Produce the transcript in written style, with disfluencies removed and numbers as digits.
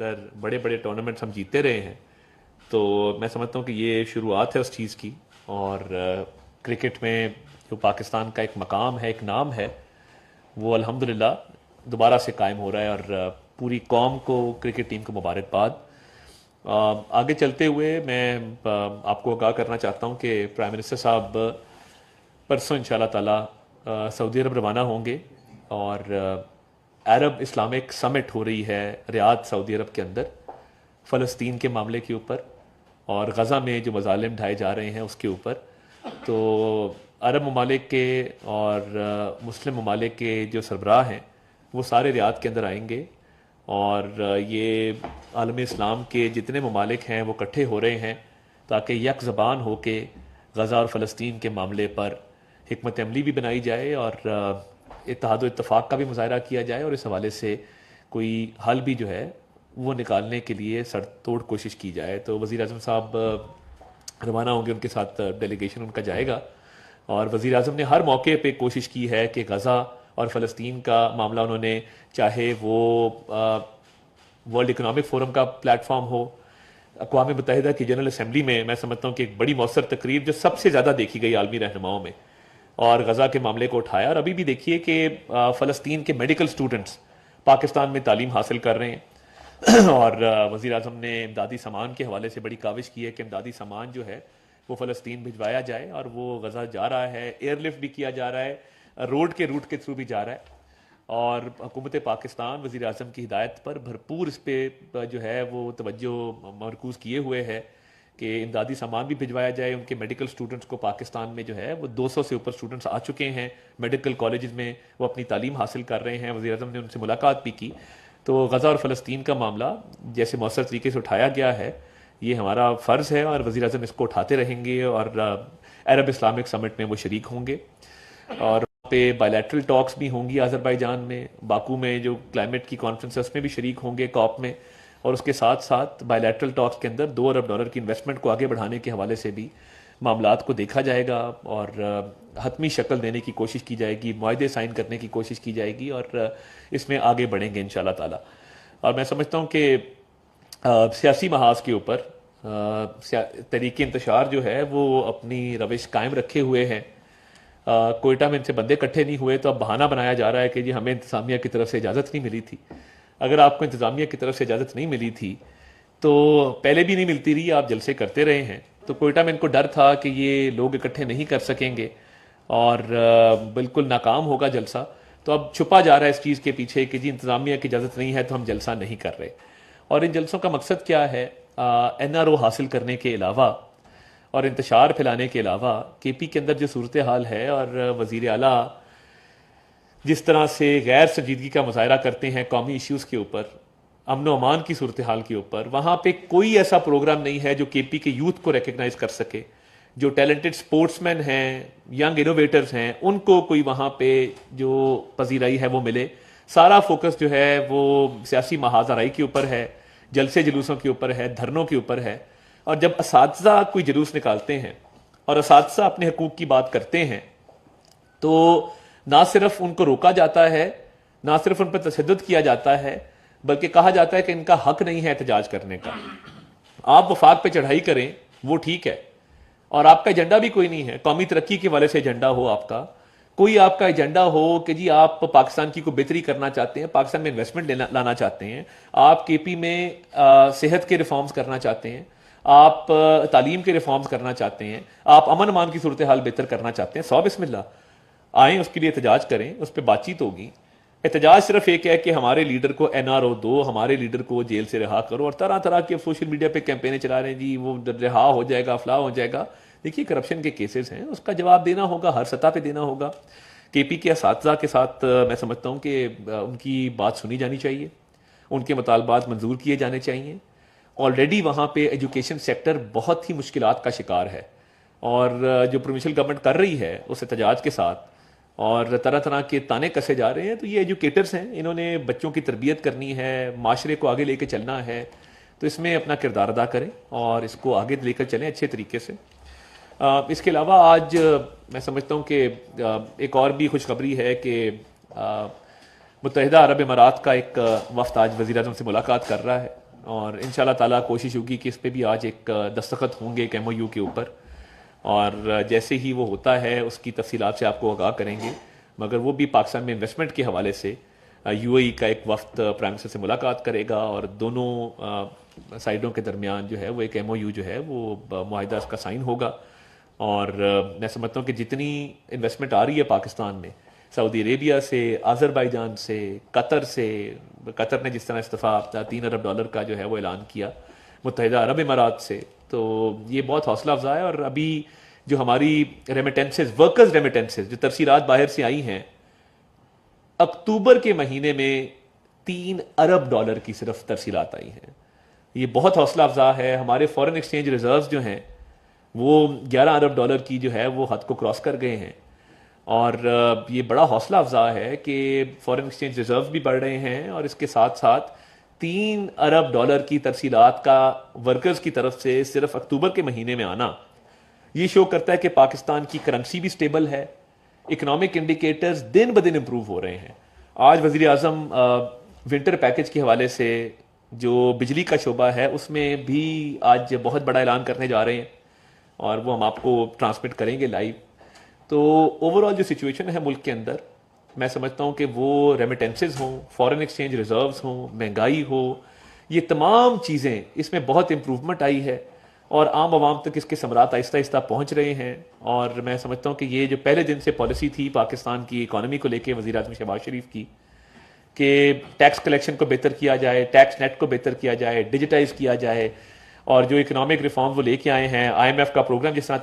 अंदर बड़े बड़े टूर्नामेंट्स हम जीतते रहे हैं, तो मैं समझता हूँ कि ये शुरुआत है उस चीज़ की। और क्रिकेट में जो पाकिस्तान का एक मकाम है, एक नाम है, वो अल्हम्दुलिल्लाह दोबारा से कायम हो रहा है। और पूरी कौम को, क्रिकेट टीम को मुबारकबाद। आगे चलते हुए मैं आपको आगाह करना चाहता हूँ कि प्राइम मिनिस्टर साहब परसों इंशाल्लाह ताला सऊदी अरब रवाना होंगे और अरब इस्लामिक समिट हो रही है रियाद सऊदी अरब के अंदर, फ़लस्तीन के मामले के ऊपर और गज़ा में जो मज़ालिम ढाए जा रहे हैं उसके ऊपर। तो अरब ममालिक के और मुस्लिम ममालिक के जो सरबराह हैं वो सारे रियाद के अंदर आएंगे और ये आलम इस्लाम के जितने ममालिक हैं वो इकट्ठे हो रहे हैं ताकि यक ज़बान हो के गज़ा और फ़लस्तीन के मामले पर हिकमत अमली भी बनाई जाए और इत्तेहाद व इत्तफ़ाक़ का भी मुज़ाहरा किया जाए और इस हवाले से कोई हल भी जो है वो निकालने के लिए सर तोड़ कोशिश की जाए। तो वज़ीर आज़म साहब रवाना होंगे, उनके साथ डेलीगेशन उनका जाएगा और वज़ीर आज़म ने हर मौके पे कोशिश की है कि गज़ा और फ़लस्तीन का मामला उन्होंने, चाहे वो वर्ल्ड इकनॉमिक फ़ोरम का प्लेटफॉर्म हो, अक़वाम मुत्तहिदा की जनरल असम्बली में, मैं समझता हूँ कि एक बड़ी मौसर तकरीर जो सबसे ज़्यादा देखी गई आलमी रहनुमाओं में, और गज़ा के मामले को उठाया। और अभी भी देखिए कि फ़लस्तीन के मेडिकल स्टूडेंट्स पाकिस्तान में तालीम हासिल कर रहे हैं और वज़ीर आज़म ने इमदादी सामान के हवाले से बड़ी काविश की है कि इमदादी सामान जो है वो फ़लस्तीन भिजवाया जाए और वो गज़ा जा रहा है, एयरलिफ्ट भी किया जा रहा है, रोड के रूट के थ्रू भी जा रहा है। और हुकूमत पाकिस्तान वज़ीर आज़म की हिदायत पर भरपूर इस पर जो है वो तवज्जो मरकूज़ किए हुए है कि इमदादी सामान भी भिजवाया जाए। उनके मेडिकल स्टूडेंट्स को पाकिस्तान में जो है वो 200 से ऊपर स्टूडेंट्स आ चुके हैं मेडिकल कॉलेज में, वो अपनी तालीम हासिल कर रहे हैं। वज़ीर आज़म ने उनसे मुलाकात भी की। तो गज़ा और फ़लस्तीन का मामला जैसे मौसर तरीके से उठाया गया है, ये हमारा फ़र्ज़ है और वज़ीर आज़म इसको उठाते रहेंगे और अरब इस्लामिक समिट में वो शरीक होंगे और पे बायलैटरल टॉक्स भी होंगी अज़रबैजान में, बाकू में जो क्लाइमेट की कॉन्फ्रेंस है उसमें भी शरीक होंगे, कॉप में। और उसके साथ साथ बायलैटरल टॉक्स के अंदर $2 अरब की इन्वेस्टमेंट को आगे बढ़ाने के हवाले से भी मामलात को देखा जाएगा और हतमी शक्ल देने की कोशिश की जाएगी, मुआहदे साइन करने की कोशिश की जाएगी और इसमें आगे बढ़ेंगे इंशाल्लाह ताला। और मैं समझता हूँ कि सियासी महाज के ऊपर तरीके इंतशार जो है वो अपनी रविश कायम रखे हुए हैं। कोयटा में इनसे बंदे इकट्ठे नहीं हुए तो अब बहाना बनाया जा रहा है कि जी हमें इंतज़ामिया की तरफ से इजाज़त नहीं मिली थी। अगर आपको इंतज़ामिया की तरफ से इजाज़त नहीं मिली थी तो पहले भी नहीं मिलती रही, आप जलसे करते रहे हैं। तो कोयटा में इनको डर था कि ये लोग इकट्ठे नहीं कर सकेंगे और बिल्कुल नाकाम होगा जलसा। तो अब छुपा जा रहा है इस चीज़ के पीछे कि जी इंतज़ामिया की इजाज़त नहीं है तो हम जलसा नहीं कर रहे। और इन जलसों का मकसद क्या है? NRO हासिल करने के अलावा और इंतशार फैलाने के अलावा KP के अंदर जो सूरत हाल है और वज़ीर आला जिस तरह से गैर संजीदगी का मुजाहरा करते हैं कौमी इश्यूज़ के ऊपर, अमन व अमान की सूरत हाल के ऊपर, वहाँ पे कोई ऐसा प्रोग्राम नहीं है जो KP के यूथ को रिकग्नाइज कर सके। जो टैलेंटेड स्पोर्ट्समैन हैं, यंग इनोवेटर्स हैं, उनको कोई वहाँ पे जो पजीराई है वो मिले। सारा फोकस जो है वो सियासी महाजराई के ऊपर है, जलसे जुलूसों के ऊपर है, धरनों के ऊपर है। और जब असातिज़ा कोई जुलूस निकालते हैं और असातिज़ा अपने हकूक़ की बात करते हैं तो ना सिर्फ उनको रोका जाता है, ना सिर्फ उन पर तशद्दुद किया जाता है, बल्कि कहा जाता है कि इनका हक नहीं है एहतजाज करने का। आप वफाक पे चढ़ाई करें वो ठीक है और आपका एजेंडा भी कोई नहीं है, कौमी तरक्की के वाले से एजेंडा हो आपका, कोई आपका एजेंडा हो कि जी आप पाकिस्तान की को बेहतरी करना चाहते हैं, पाकिस्तान में इन्वेस्टमेंट लाना चाहते हैं, आप KP में सेहत के रिफॉर्म्स करना चाहते हैं, आप तालीम के रिफॉर्म्स करना चाहते हैं, आप अमन अमान की सूरत हाल बेहतर करना चाहते हैं, सौ बिस्मिल्लाह आएँ, उसके लिए एहतजाज करें, उस पर बातचीत होगी। एहतजाज सिर्फ एक है कि हमारे लीडर को NRO दो, हमारे लीडर को जेल से रिहा करो, और तरह तरह के सोशल मीडिया पे कैंपेनें चला रहे हैं जी वो रिहा हो जाएगा, फलाह हो जाएगा। देखिए करप्शन के केसेस हैं, उसका जवाब देना होगा, हर सतह पे देना होगा। KP के असातिज़ा के साथ मैं समझता हूँ कि उनकी बात सुनी जानी चाहिए, उनके मुतालबात मंजूर किए जाने चाहिए। ऑलरेडी वहाँ पे एजुकेशन सेक्टर बहुत ही मुश्किलात का शिकार है और जो प्रोविंशियल गवर्नमेंट कर रही है उस एहतजाज के साथ और तरह तरह के ताने कसे जा रहे हैं। तो ये एजुकेटर्स हैं, इन्होंने बच्चों की तरबियत करनी है, माशरे को आगे लेके चलना है, तो इसमें अपना किरदार अदा करें और इसको आगे लेकर चलें अच्छे तरीके से। इसके अलावा आज मैं समझता हूँ कि एक और भी खुशखबरी है कि मुत्तहिदा अरब इमारात का एक वफ़द आज वज़ीर आज़म से मुलाकात कर रहा है और इंशाल्लाह ताला कोशिश होगी कि इस पे भी आज एक दस्तखत होंगे एक MOU के ऊपर, और जैसे ही वो होता है उसकी तफसीलात से आपको आगाह करेंगे। मगर वो भी पाकिस्तान में इन्वेस्टमेंट के हवाले से UAE का एक वफ्द प्राइम मिनिस्टर से मुलाकात करेगा और दोनों साइडों के दरमियान जो है वो एक MOU जो है वो मुआहिदा का साइन होगा। और मैं समझता हूँ कि जितनी इन्वेस्टमेंट आ रही है पाकिस्तान में, सऊदी अरेबिया से, अज़रबैजान से, कतर से, कतर ने जिस तरह इस्तीफ़ा $3 अरब का जो है वो ऐलान किया, मुत्तहिदा अरब इमारात से, तो ये बहुत हौसला अफजा है। और अभी जो हमारी रेमिटेंसेज, वर्कर्स रेमिटेंसेज जो तरसीलात बाहर से आई हैं, अक्टूबर के महीने में $3 अरब की सिर्फ तरसीलात आई हैं। ये बहुत हौसला अफजा है। हमारे फॉरेन एक्सचेंज रिजर्व्स जो हैं वो $11 अरब की जो है वो हद को क्रॉस कर गए हैं। और ये बड़ा हौसला अफजा है कि फॉरेन एक्सचेंज रिजर्व भी बढ़ रहे हैं और इसके साथ साथ $3 अरब की तरसीलात का वर्कर्स की तरफ से सिर्फ अक्टूबर के महीने में आना, ये शो करता है कि पाकिस्तान की करेंसी भी स्टेबल है, इकोनॉमिक इंडिकेटर्स दिन ब दिन इंप्रूव हो रहे हैं। आज वजीर आजम विंटर पैकेज के हवाले से जो बिजली का शोबा है उसमें भी आज बहुत बड़ा ऐलान करने जा रहे हैं और वो हम आपको ट्रांसमिट करेंगे लाइव। तो ओवरऑल जो सिचुएशन है मुल्क के अंदर, मैं समझता हूँ कि वो रेमिटेंसेज हों, फॉरेन एक्सचेंज रिजर्व्स हों, महंगाई हो, ये तमाम चीज़ें, इसमें बहुत इम्प्रूवमेंट आई है और आम आवाम तक इसके समरात आहिस्ता आहिस्ता पहुँच रहे हैं। और मैं समझता हूँ कि ये जो पहले दिन से पॉलिसी थी पाकिस्तान की इकॉनमी को लेकर वज़ीर आज़म शहबाज शरीफ की, कि टैक्स कलेक्शन को बेहतर किया जाए, टैक्स नेट को बेहतर किया जाए, डिजिटाइज किया जाए, और जो इकोनॉमिक रिफॉर्म वो लेके आए हैं, IMF का प्रोग्राम जिस तरह